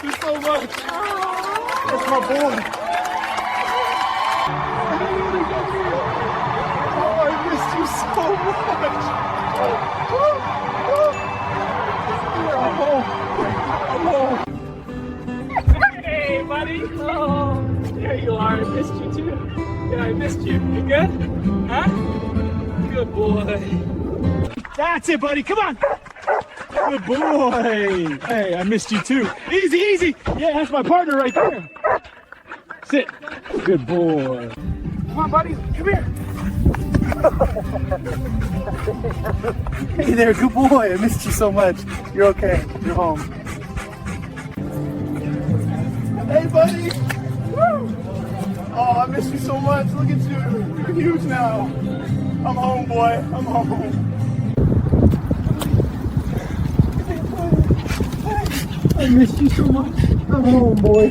you so much. That's my boy. Oh, I missed you so much. I'm home. I'm home. Hey, buddy. Oh, there you are. I missed you too. Yeah, I missed you. You good? Huh? Good boy. That's it, buddy. Come on. Good boy. Hey, I missed you too. Easy, easy. Yeah, that's my partner right there. Sit. Good boy. Come on, buddy. Come here. Hey there, good boy. I missed you so much. You're okay. You're home. Hey, buddy. Woo. Oh, I missed you so much. Look at you. You're huge now. I'm home, boy. I'm home. I missed you so much. I'm home, boy.